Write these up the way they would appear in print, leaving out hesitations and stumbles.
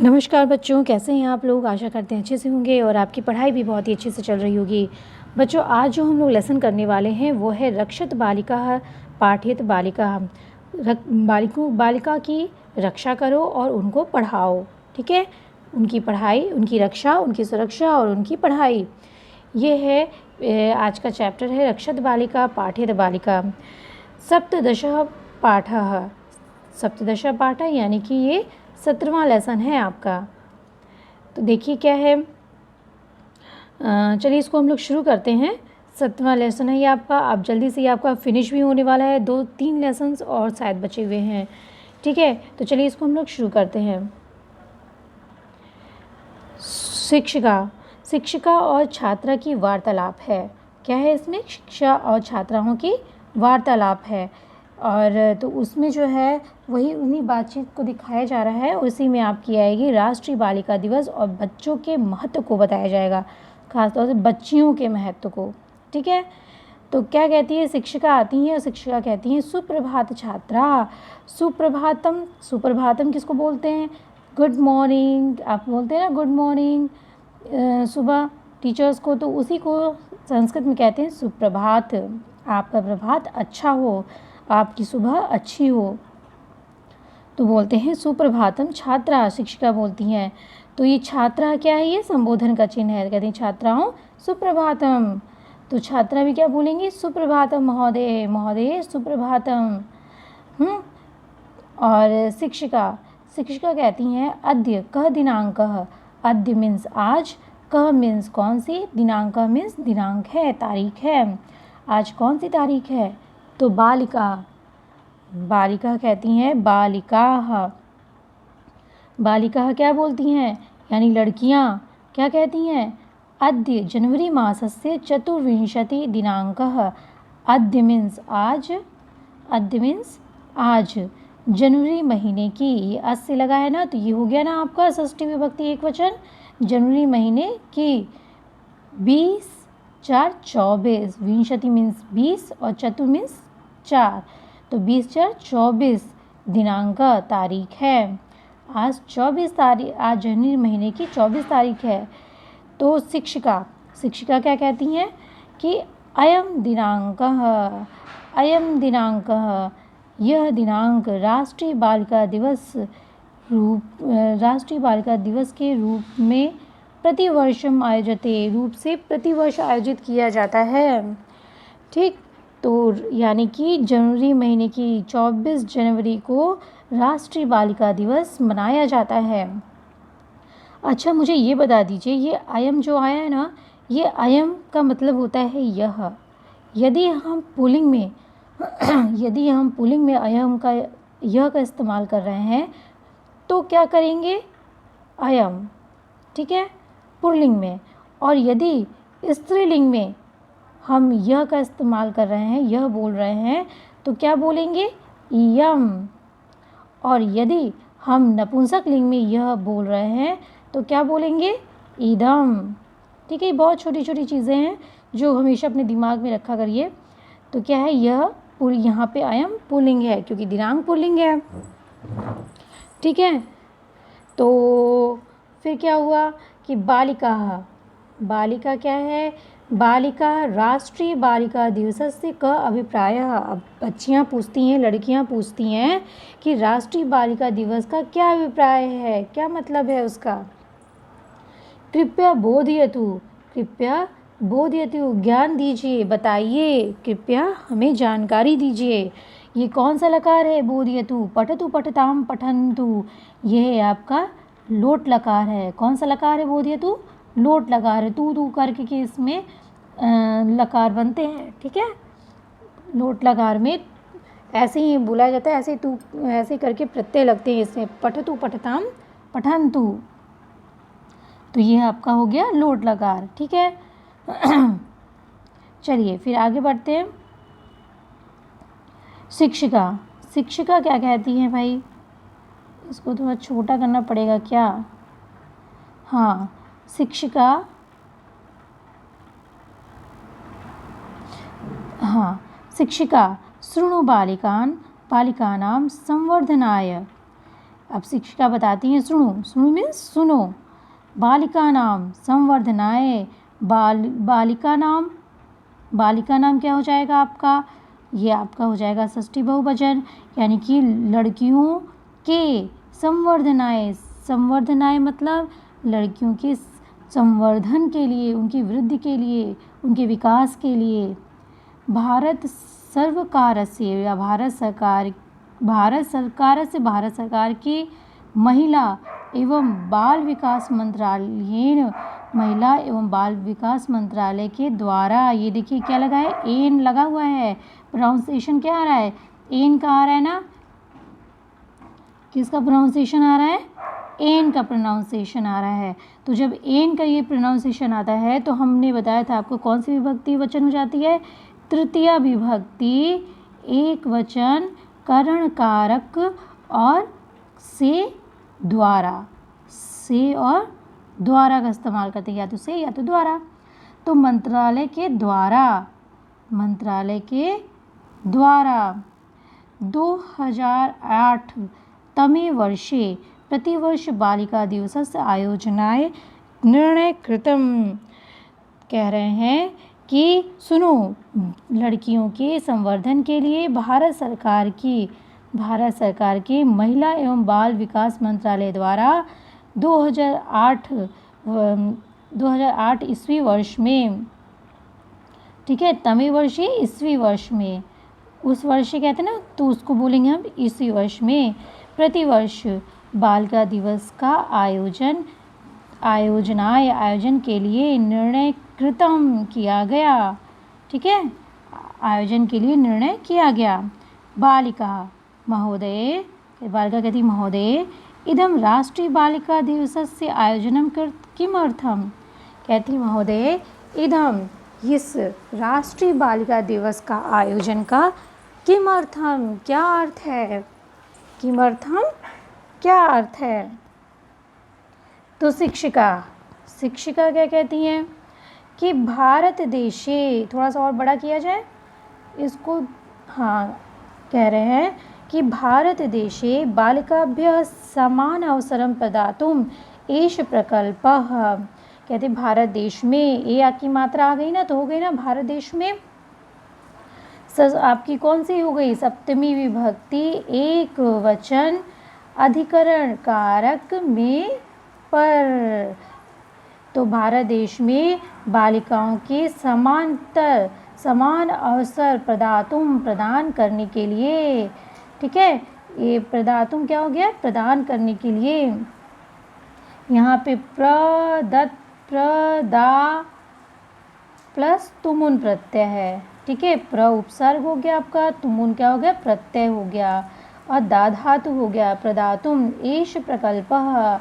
नमस्कार बच्चों, कैसे हैं आप लोग। आशा करते हैं अच्छे से होंगे और आपकी पढ़ाई भी बहुत ही अच्छे से चल रही होगी। बच्चों, आज जो हम लोग लेसन करने वाले हैं वो है रक्षत बालिका पाठित बालिका। बालिका की रक्षा करो और उनको पढ़ाओ। ठीक है, उनकी पढ़ाई, उनकी रक्षा, उनकी सुरक्षा और उनकी पढ़ाई, ये है आज का चैप्टर है रक्षत बालिका पाठित बालिका। सप्तदशः पाठः, सप्तदशः पाठ यानी कि ये 17वां लेसन है आपका। तो देखिए क्या है, चलिए इसको हम लोग शुरू करते हैं। 17वां लेसन है ये आपका। अब जल्दी से ये आपका फिनिश भी होने वाला है, 2-3 लेसन्स और शायद बचे हुए हैं। ठीक है, तो चलिए इसको हम लोग शुरू करते हैं। शिक्षिका और छात्रा की वार्तालाप है। क्या है इसमें? शिक्षा और छात्राओं की वार्तालाप है। और तो उसमें जो है वही उन्हीं बातचीत को दिखाया जा रहा है। उसी में आपकी आएगी राष्ट्रीय बालिका दिवस और बच्चों के महत्व को बताया जाएगा, खासतौर से बच्चियों के महत्व को। ठीक है, तो क्या कहती है? शिक्षिका आती है और शिक्षिका कहती हैं, सुप्रभात छात्रा। सुप्रभातम, सुप्रभातम किसको बोलते हैं? Good morning. आप बोलते हैं ना गुड मॉर्निंग सुबह टीचर्स को, तो उसी को संस्कृत में कहते हैं सुप्रभात। आपका प्रभात अच्छा हो, आपकी सुबह अच्छी हो, तो बोलते हैं सुप्रभातम छात्रा। शिक्षिका बोलती हैं। तो ये छात्रा क्या है? ये संबोधन का चिन्ह है। कहते हैं छात्राओं सुप्रभातम। तो छात्रा भी क्या बोलेंगी? सुप्रभातम महोदय, महोदय सुप्रभातम। और शिक्षिका कहती हैं अद्य कः दिनांकः। अद्य मीन्स आज, कः मीन्स कौन सी, दिनांक मीन्स दिनांक है, तारीख है। आज कौन सी तारीख है? तो बालिका कहती हैं बालिकाः। बालिकाः क्या बोलती हैं? यानी लड़कियां क्या कहती हैं? अद्य जनवरी मासस्य चतुर्विंशति दिनांकः। अद्य मीन्स आज, अद्य मीन्स आज, जनवरी महीने की, ये अस से लगा है ना, तो ये हो गया ना आपका षष्ठी विभक्ति एकवचन। जनवरी महीने की 20/4/24, विंशति मीन्स 20 और चतुर मीन्स 4, तो 20/4/24 दिनांक तारीख है। आज 24 तारीख, आज जनवरी महीने की 24 तारीख है। तो शिक्षिका क्या कहती हैं कि अयम दिनांकः, अयम दिनांकः, यह दिनांक राष्ट्रीय बालिका दिवस के रूप में प्रतिवर्षम आयोजते, रूप से प्रतिवर्ष आयोजित किया जाता है। ठीक, तो यानी कि जनवरी महीने की 24 जनवरी को राष्ट्रीय बालिका दिवस मनाया जाता है। अच्छा, मुझे ये बता दीजिए, ये अयम जो आया है ना, ये अयम का मतलब होता है यह। यदि हम पुल्लिंग में अयम का, यह का इस्तेमाल कर रहे हैं तो क्या करेंगे? अयम। ठीक है, पुल्लिंग में। और यदि स्त्रीलिंग में हम यह का इस्तेमाल कर रहे हैं, यह बोल रहे हैं, तो क्या बोलेंगे? इयम। और यदि हम नपुंसक लिंग में यह बोल रहे हैं तो क्या बोलेंगे? इदम। ठीक है, बहुत छोटी छोटी चीज़ें हैं जो हमेशा अपने दिमाग में रखा करिए। तो क्या है? यह यहाँ पे अयम पुल्लिंग है क्योंकि दिनांक पुल्लिंग है। ठीक है, तो फिर क्या हुआ कि बालिका क्या है? बालिका राष्ट्रीय बालिका दिवसस्य का अभिप्रायः। अब बच्चियाँ पूछती हैं, लड़कियाँ पूछती हैं कि राष्ट्रीय बालिका दिवस का क्या अभिप्राय है, क्या मतलब है उसका? कृपया बोधयतु, ज्ञान दीजिए, बताइए, कृपया हमें जानकारी दीजिए। ये कौन सा लकार है? बोधयतु। पठतु पठताम पठन्तु, यह है आपका लोट लकार है। कौन सा लकार है? बोधयतु, लोट लकार है। तू करके कि इसमें लकार बनते हैं। ठीक है, लोट लकार में ऐसे ही बोला जाता है, ऐसे तू, ऐसे करके प्रत्यय लगते हैं इसमें। पठतु पठताम पठन्तु, तो ये आपका हो गया लोट लकार। ठीक है, चलिए फिर आगे बढ़ते हैं। शिक्षिका क्या कहती हैं भाई? इसको थोड़ा छोटा करना पड़ेगा क्या? हाँ, शिक्षिका शृणु बालिकानां संवर्धनाय। अब शिक्षिका बताती हैं, सुनो, सुनो मीन्स सुनो। बालिका नाम संवर्धनाय, बालिका नाम क्या हो जाएगा आपका, ये आपका हो जाएगा षष्ठी बहुवचन, यानी कि लड़कियों के संवर्धनाय। संवर्धनाय मतलब लड़कियों के संवर्धन के लिए, उनकी वृद्धि के लिए, उनके विकास के लिए। भारत सर्वकार से या भारत सरकार की महिला एवं बाल विकास मंत्रालय, महिला एवं बाल विकास मंत्रालय के द्वारा, ये देखिए क्या लगा है, एन लगा हुआ है। प्रोनाउंसिएशन क्या आ रहा है, एन का आ रहा है ना, किसका प्रोनाउंसिएशन आ रहा है, एन का प्रोनाउंसिएशन आ रहा है। तो जब एन का ये प्रोनाउंसिएशन आता है तो हमने बताया था आपको कौन सी विभक्ति वचन हो जाती है, तृतीया विभक्ति एक वचन करण कारक और से द्वारा, से और द्वारा का इस्तेमाल करते हैं, या तो से या तो द्वारा। तो मंत्रालय के द्वारा 2008 तमे वर्षे प्रतिवर्ष बालिका दिवसस्य आयोजनाय निर्णय कृतम। कह रहे हैं कि सुनो, लड़कियों के संवर्धन के लिए भारत सरकार की महिला एवं बाल विकास मंत्रालय द्वारा 2008 ईस्वी वर्ष में, ठीक है, तमे वर्षीय ईस्वी वर्ष में, उस वर्ष कहते हैं ना, तो उसको बोलेंगे हम ईस्वी वर्ष में, प्रतिवर्ष बालिका दिवस का आयोजन के लिए निर्णय कृतम किया गया। ठीक है, आयोजन के लिए निर्णय किया गया। बालिका महोदय, बालिका कहती महोदय, इदं राष्ट्रीय बालिका दिवसस्य आयोजनं किमर्थम। कहती महोदय, इदं, इस राष्ट्रीय बालिका दिवस का आयोजन का किमर्थम, क्या अर्थ है, किमर्थम क्या अर्थ है। तो शिक्षिका क्या कहती हैं कि भारत देशे, थोड़ा सा और बड़ा किया जाए इसको, हाँ, कह रहे हैं कि भारत देशे बालिकाभ्यः समान अवसरं प्रदातुम् एष प्रकल्पः। कहते भारत देश में, ए आपकी मात्रा आ गई ना, तो हो गई ना भारत देश में, आपकी कौन सी हो गई, सप्तमी विभक्ति एक वचन अधिकरण कारक में पर। तो भारत देश में बालिकाओं के समान अवसर प्रदान करने के लिए, ठीक है, ये प्रदातुम क्या हो गया, प्रदान करने के लिए। यहाँ पे प्रदा प्लस तुमुन प्रत्यय है, ठीक है, प्र उपसर्ग हो गया आपका, तुमुन क्या हो गया, प्रत्यय हो गया, और दा धातु हो गया। प्रदातुम एष प्रकल्पः,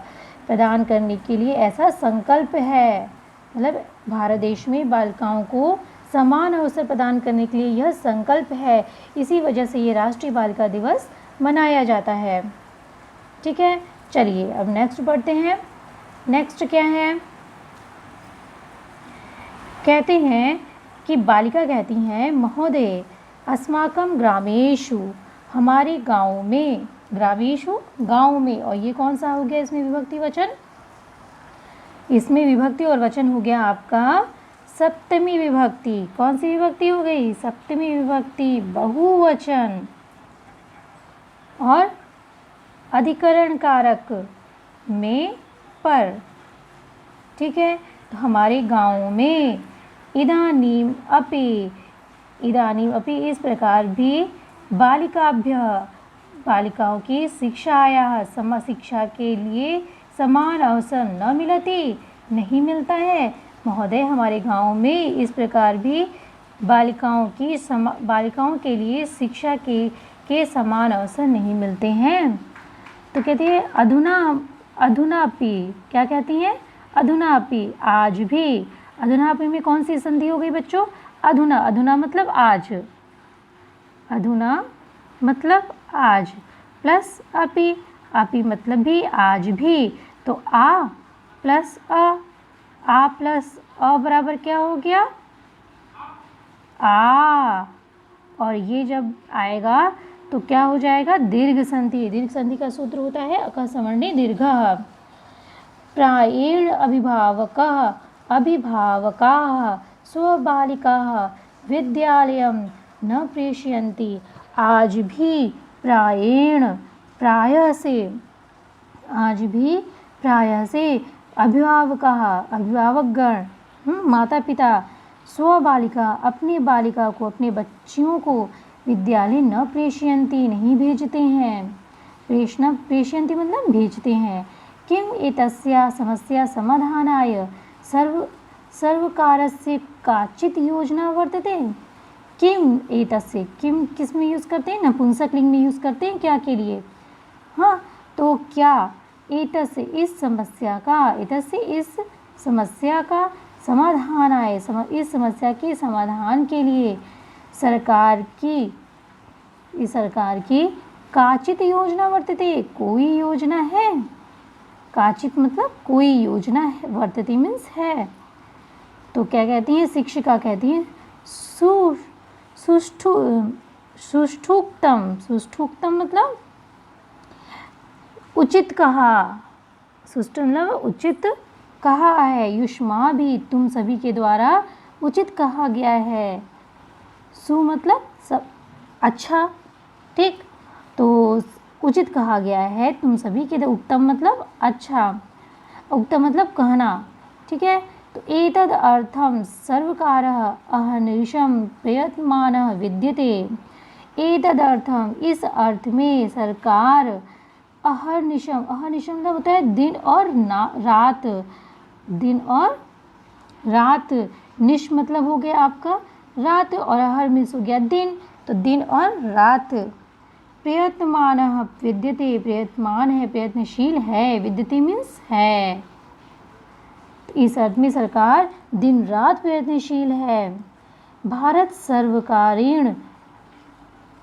प्रदान करने के लिए ऐसा संकल्प है, मतलब भारत देश में बालिकाओं को समान अवसर प्रदान करने के लिए यह संकल्प है, इसी वजह से ये राष्ट्रीय बालिका दिवस मनाया जाता है। ठीक है, चलिए अब नेक्स्ट पढ़ते हैं। नेक्स्ट क्या है, कहते हैं कि बालिका कहती हैं, महोदय अस्माकं ग्रामेषु, हमारे गाँव में, ग्रामेषु गाँव में, और ये कौन सा हो गया इसमें विभक्ति वचन, इसमें विभक्ति और वचन हो गया आपका सप्तमी विभक्ति। कौन सी विभक्ति हो गई, सप्तमी विभक्ति बहुवचन और अधिकरण कारक में पर। ठीक है, तो हमारे गाँव में इदानीम अपि इस प्रकार भी बालिकाओं की शिक्षा के लिए समान अवसर न मिलती, नहीं मिलता है। महोदय, हमारे गांव में इस प्रकार भी बालिकाओं के लिए शिक्षा के समान अवसर नहीं मिलते हैं। तो कहती है अधुनापि, क्या कहती हैं, अधुनापि, आज भी। अधुनापि में कौन सी संधि हो गई बच्चों, अधुना मतलब आज, अधुना मतलब आज, प्लस अपि मतलब भी, आज भी। तो आ प्लस अ बराबर क्या हो गया, आ, और ये जब आएगा तो क्या हो जाएगा, दीर्घ संधि। दीर्घ संधि का सूत्र होता है अकः सवर्णे दीर्घः। प्रायेण अभिभावकः अभिभावकाः स्वबालिकाः विद्यालयं न प्रेषयन्ति। आज भी प्रायेण प्रायः से आज भी प्रायः से अभिभावकगण माता पिता स्वबालिका अपनी बालिका को अपने बच्चियों को विद्यालय न प्रेषयन्ति नहीं भेजते हैं। प्रेषयन्ति मतलब भेजते हैं। किम एतस्या समस्या समाधानाय सर्वकारस्य काचित् योजना वर्तते। किम एतस्य, किम किस में यूज़ करते हैं, नपुंसक लिंग में यूज़ करते हैं क्या के लिए। हाँ, तो क्या एतस्य इस समस्या का समाधान आए, इस समस्या के समाधान के लिए सरकार की काचित योजना वर्तते, कोई योजना है। काचित मतलब कोई योजना है, वर्तते मीन्स है। तो क्या कहती हैं, शिक्षिका कहती हैं सुष्ठुक्तम। सुष्ठुक्तम मतलब उचित कहा, सुष्ठु मतलब उचित कहा है। युष्मा भी तुम सभी के द्वारा उचित कहा गया है। सु मतलब सब अच्छा, ठीक, तो उचित कहा गया है तुम सभी के। उत्तम मतलब अच्छा, उत्तम मतलब कहना, ठीक है। तो एतद अर्थम सर्वकारः अहर्निशं प्रयत्नमानः विद्यते। एतद अर्थम इस अर्थ में सरकार अहर्निशम, अहर्निशम मतलब होता है दिन और रात, दिन और रात। निश मतलब हो गया आपका रात और अहर मीन्स हो गया दिन, तो दिन और रात। प्रयत्नमानः विद्यते, प्रयत्नमान है, प्रयत्नशील है, विद्यते मीन्स है। इस अर्थ में सरकार दिन रात प्रयत्नशील है। भारत सर्वकारेण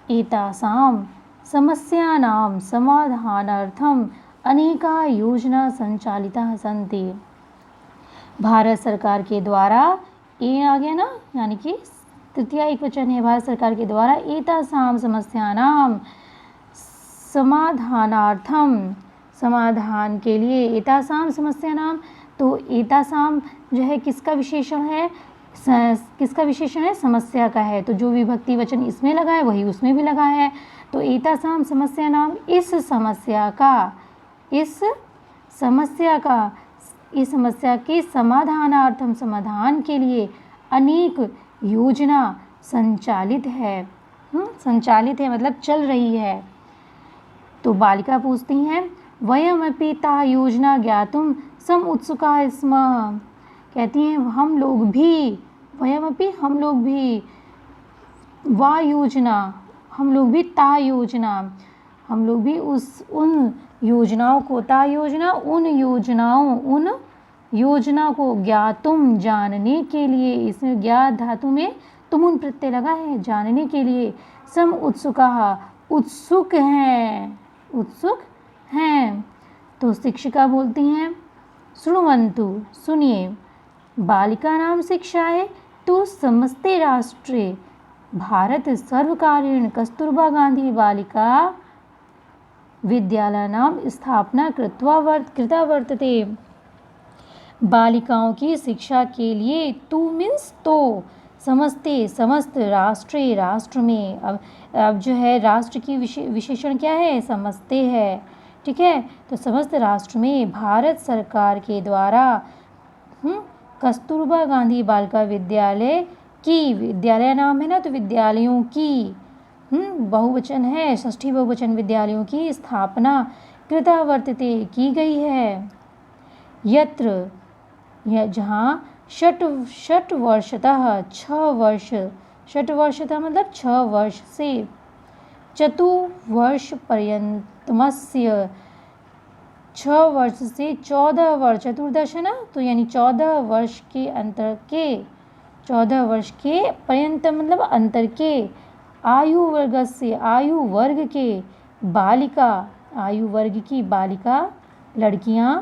एतासां समस्यानां समाधानार्थम अनेका योजना संचालिताः सन्ति। भारत सरकार के द्वारा, ए आ गया ना, यानी कि तृतीया एक वचन है। भारत सरकार के द्वारा एतासां समस्यानां समाधानार्थम, समाधान के लिए, एतासां समस्यानां, तो एतासां जो है किसका विशेषण है, किसका विशेषण है, समस्या का है। तो जो विभक्ति वचन इसमें लगा है वही उसमें भी लगा है। तो एतासां समस्यानां इस समस्या के समाधानार्थम, समाधान के लिए अनेक योजना संचालित है। संचालित है मतलब चल रही है। तो बालिका पूछती हैं वयमपि ता योजना ज्ञातुं सम उत्सुका स्म। कहती हैं हम लोग भी, वयमपि हम लोग भी, वा योजना हम लोग भी, ता योजना हम लोग भी उन योजनाओं को, ता योजना उन योजना को, ज्ञातुम जानने के लिए, इसमें ज्ञात धातु में तुमुन प्रत्यय लगा है, जानने के लिए। सम उत्सुका उत्सुक हैं, उत्सुक हैं। तो शिक्षिका बोलती हैं शृण्वन्तु सुनिए, बालिका नाम शिक्षाए तो समस्ते राष्ट्रे भारत सर्वकारेण कस्तूरबा गांधी बालिका विद्यालयानां स्थापना कृता वर्तते। बालिकाओं की शिक्षा के लिए, तू मीन्स तो, समस्ते समस्त, राष्ट्रे राष्ट्र में, अब जो है राष्ट्र की विशेषण क्या है, समस्ते है, ठीक है। तो समस्त राष्ट्र में भारत सरकार के द्वारा कस्तूरबा गांधी बालिका विद्यालय की, विद्यालय नाम है ना, तो विद्यालयों की बहुवचन है, षष्ठी बहुवचन, विद्यालयों की स्थापना कृता वर्तते की गई है। यत्र जहाँ षट वर्षतः 6 वर्ष, षट वर्षतः मतलब 6 वर्ष से, चतुर्वर्ष पर्यंतमस्य 6 वर्ष से 14 वर्ष, चतुर्दश है ना, तो यानी 14 वर्ष के अंतर के, 14 वर्ष के पर्यंत मतलब अंतर के, आयु वर्ग से, आयु वर्ग के, बालिका, आयु वर्ग की बालिका, लड़कियां,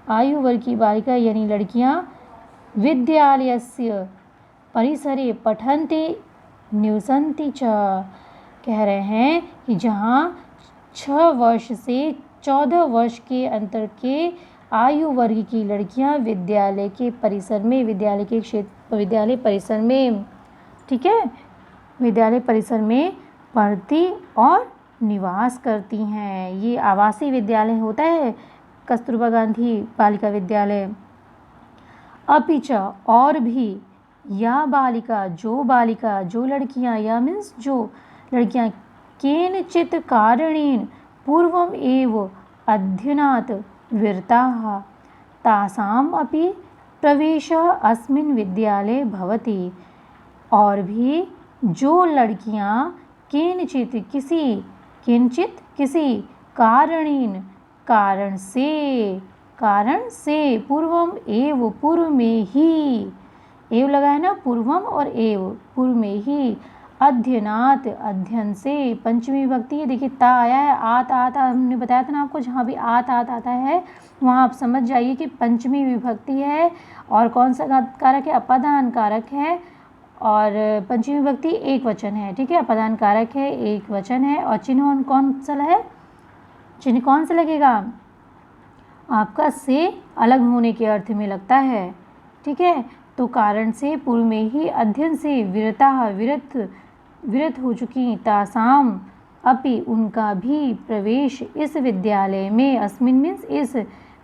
आयु वर्ग की बालिका यानी लड़कियां, विद्यालयस्य परिसरे पठन्ति निवसन्ति च, कह रहे हैं कि जहाँ 6 वर्ष से 14 वर्ष के अंतर के आयु वर्ग की लड़कियां विद्यालय परिसर में, ठीक है, विद्यालय परिसर में पढ़ती और निवास करती हैं। ये आवासीय विद्यालय होता है, कस्तूरबा गांधी बालिका विद्यालय। अपिच और भी या बालिका जो लड़कियां, या मीन्स जो लड़कियां केनचित् कारणेन पूर्वम एव अध्ययनात् विरताः तासाम् अपि प्रवेशः अस्मिन् विद्यालये भवति। और भी जो लड़कियां केनचित् किसी कारण से पूर्वम एव पूर्व में ही, एव लगा है ना, पूर्वम और एव पूर्व में ही, अध्ययनात् अध्ययन से, पंचमी विभक्ति है, देखिए ता आया है, आत हमने बताया था ना आपको, जहाँ भी आत आता है वहाँ आप समझ जाइए कि पंचमी विभक्ति है। और कौन सा कारक है? अपादान कारक है। और पंचमी विभक्ति एक वचन है, ठीक है, अपादान कारक है, एक वचन है। और चिन्ह कौन सा है? चिन्ह कौन सा लगेगा? आपका से अलग होने के अर्थ में लगता है, ठीक है। तो कारण से पूर्व में ही, अध्ययन से विरत हो चुकी, तासाम अपि उनका भी प्रवेश इस विद्यालय में, अस्मिन् मीन्स इस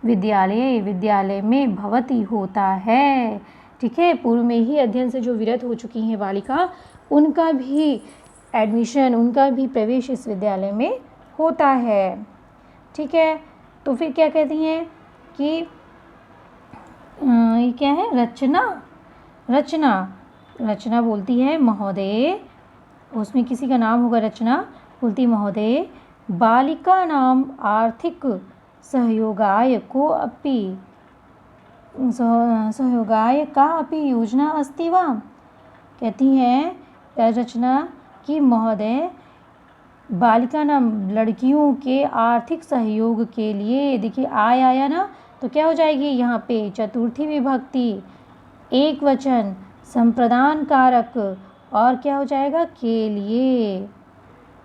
विद्यालय में भवति होता है, ठीक है। पूर्व में ही अध्ययन से जो विरत हो चुकी हैं बालिका, उनका भी एडमिशन, उनका भी प्रवेश इस विद्यालय में होता है, ठीक है। तो फिर क्या कहती हैं कि ये क्या है? रचना बोलती है महोदय, उसमें किसी का नाम होगा रचना, बोलती महोदय बालिका नाम आर्थिक सहयोगाय का अपि योजना अस्ति वा? कहती हैं रचना कि महोदय बालिका नाम लड़कियों के आर्थिक सहयोग के लिए, देखिए आया ना, तो क्या हो जाएगी यहाँ पे? चतुर्थी विभक्ति, एक वचन, संप्रदान कारक, और क्या हो जाएगा? के लिए,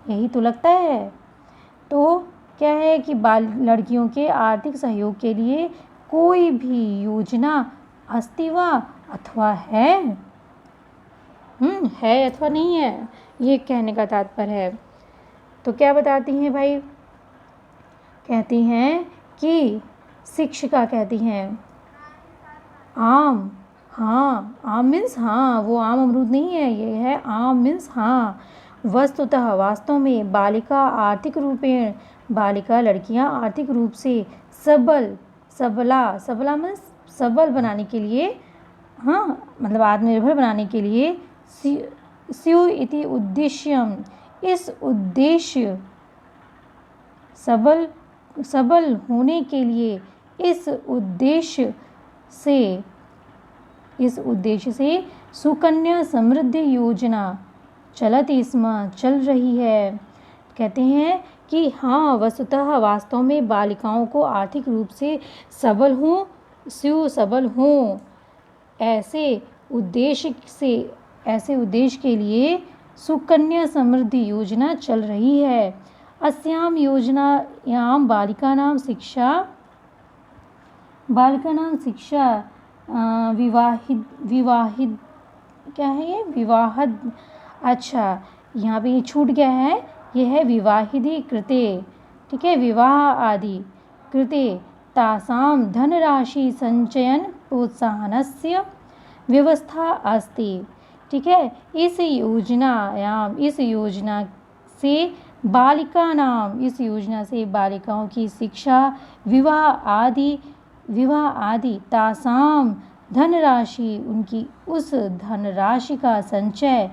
यही तो लगता है। तो क्या है कि लड़कियों के आर्थिक सहयोग के लिए कोई भी योजना अस्ति वा, अथवा है, है अथवा नहीं है, ये कहने का तात्पर्य है। तो क्या बताती हैं भाई? कहती हैं कि शिक्षिका कहती हैं आम, हाँ, आम मीन्स हाँ, वो आम अमरूद नहीं है, ये है आम मीन्स हाँ। वस्तुतः वास्तव में बालिका लड़कियां आर्थिक रूप से सबला मीन्स सबल बनाने के लिए, हाँ, मतलब आत्मनिर्भर बनाने के लिए, स्यु इति उद्देश्यम, इस उद्देश्य सबल होने के लिए इस उद्देश्य से सुकन्या समृद्धि योजना चलती स्म, चल रही है। कहते हैं कि हाँ, वस्तुतः वास्तव में बालिकाओं को आर्थिक रूप से सबल हों, ऐसे उद्देश्य के लिए सुकन्या समृद्धि योजना चल रही है। अस्याम योजनायाम बालिकानां शिक्षा विवाहित क्या है ये? विवाहद, अच्छा यहाँ पे ये छूट गया है, ये है विवाहिदी कृते, ठीक है, विवाह आदि कृते तासाम धनराशि संचयन प्रोत्साहनस्य व्यवस्था अस्ति, ठीक है। इस योजना से बालिकाओं की शिक्षा, विवाह आदि तासाम धनराशि, उनकी उस धनराशि का संचय,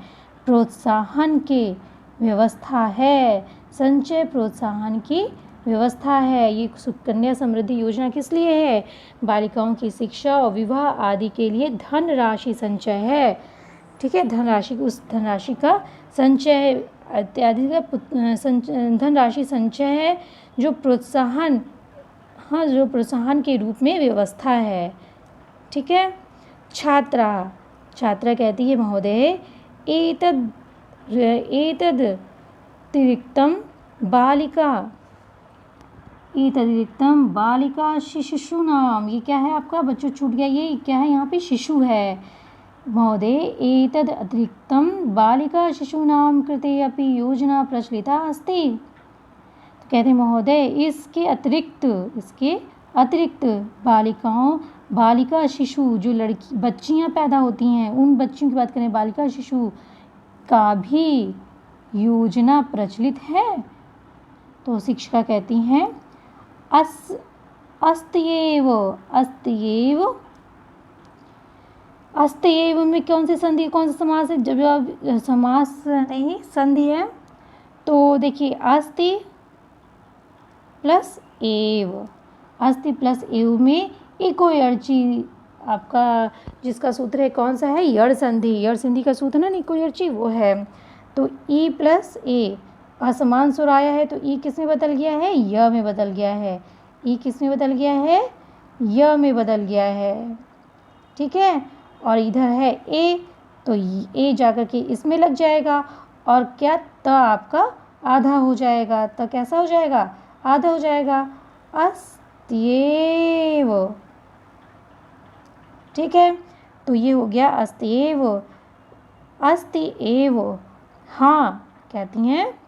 प्रोत्साहन की व्यवस्था है, संचय प्रोत्साहन की व्यवस्था है। ये सुकन्या समृद्धि योजना किस लिए है? बालिकाओं की शिक्षा और विवाह आदि के लिए धनराशि संचय है, ठीक है। उस धनराशि का संचय इत्यादि का धनराशि संचय है, जो प्रोत्साहन के रूप में व्यवस्था है, ठीक है। छात्रा कहती है महोदय एतद एतदतिरिक्तं बालिका शिशूनाम, ये क्या है आपका बच्चों छूट गया, ये क्या है यहाँ पे शिशु है महोदय। एतद् अतिरिक्तं बालिका शिशूनां कृते अपि योजना प्रचलिता अस्ति। तो कहते हैं महोदय इसके अतिरिक्त बालिका शिशु जो लड़की बच्चियां पैदा होती हैं उन बच्चियों की बात करें, बालिका शिशु का भी योजना प्रचलित है। तो शिक्षिका कहती हैं अस्तयेव में कौन सी संधि, कौन सा समास है, जब समास नहीं संधि है। तो देखिए अस्ति प्लस एव में इकोयर्ची आपका जिसका सूत्र है कौन सा है, यड़ संधि का सूत्र ना इकोयर्ची वो है। तो ई प्लस ए असमान सुर आया है तो ई किस में बदल गया है, य में बदल गया है। ई किस में बदल गया है, य में बदल गया है। ठीक है, और इधर है ए तो ए जाकर के इसमें लग जाएगा और क्या त आपका आधा हो जाएगा। तो कैसा हो जाएगा, आधा हो जाएगा, अस्त्येव। ठीक है, तो ये हो गया अस्त्येव। हाँ कहती हैं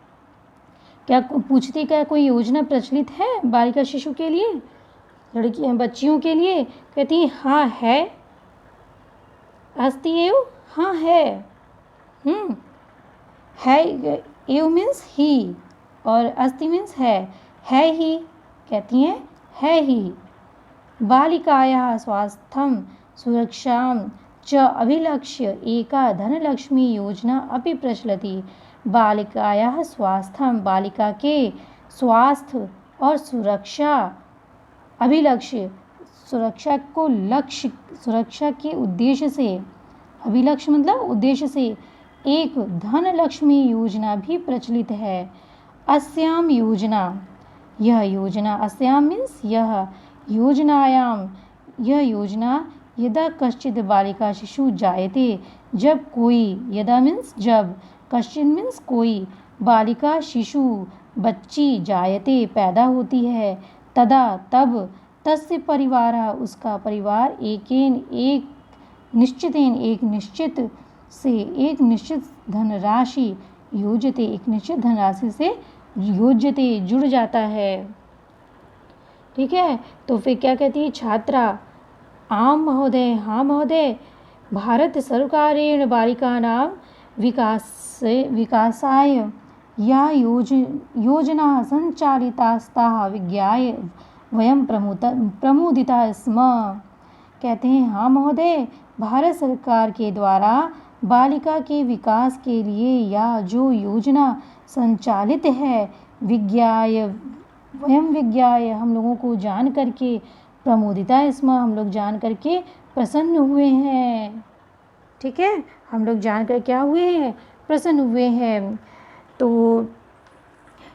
क्या पूछती क्या कोई योजना प्रचलित है बालिका शिशु के लिए, लड़की बच्चियों के लिए। कहती है हाँ है, अस्त्येव हाँ है। है एव मीन्स ही और अस्ति मीन्स है ही। कहती हैं है ही। बालिकायाः स्वास्थ्यं सुरक्षां च अभिलक्ष्य एका धनलक्ष्मी योजना अपि प्रचलति। बालिकायाः स्वास्थ्यं, बालिका के स्वास्थ्य और सुरक्षा, अभिलक्ष्य सुरक्षा को लक्ष्य, सुरक्षा के उद्देश्य से, अभिलक्ष्य मतलब उद्देश्य से, एक धनलक्ष्मी योजना भी प्रचलित है। अस्याम योजना, यह योजना, अस्याम मीन्स यह, योजनायाम यह योजना, यदा कश्चित बालिका शिशु जायते, जब कोई, यदा मीन्स जब, कश्चित मीन्स कोई, बालिका शिशु बच्ची जायते पैदा होती है, तदा तब, तस्य परिवार उसका परिवार, एक निश्चित धनराशि योजते, एक निश्चित धनराशि से योजते जुड़ जाता है। ठीक है, तो फिर क्या कहती है छात्रा, आम महोदय, हाँ महोदय, भारत सर्वकारेण बालिकानां विकासाय या योजना संचालितास्ताः विज्ञाय वयं प्रमुदिता स्म। कहते हैं हाँ महोदय, भारत सरकार के द्वारा बालिका के विकास के लिए या जो योजना संचालित है, वयं विज्ञाय हम लोगों को जान करके, प्रमुदिता स्म हम लोग जान करके प्रसन्न हुए हैं। ठीक है, हम लोग जानकर क्या हुए हैं, प्रसन्न हुए हैं। तो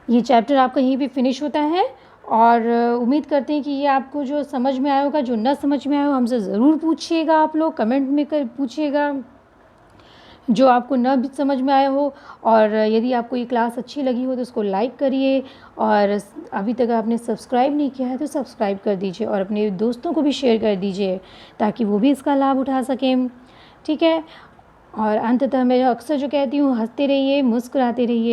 ये चैप्टर आपका यहीं पे फिनिश होता है और उम्मीद करते हैं कि ये आपको जो समझ में आया होगा, जो न समझ में आया हो हमसे ज़रूर पूछिएगा, आप लोग कमेंट में पूछिएगा जो आपको न भी समझ में आया हो। और यदि आपको ये क्लास अच्छी लगी हो तो उसको लाइक करिए और अभी तक आपने सब्सक्राइब नहीं किया है तो सब्सक्राइब कर दीजिए और अपने दोस्तों को भी शेयर कर दीजिए ताकि वो भी इसका लाभ उठा सकें। ठीक है, और अंततः मैं अक्सर जो कहती हूँ, हंसते रहिए, मुस्कुराते रहिए।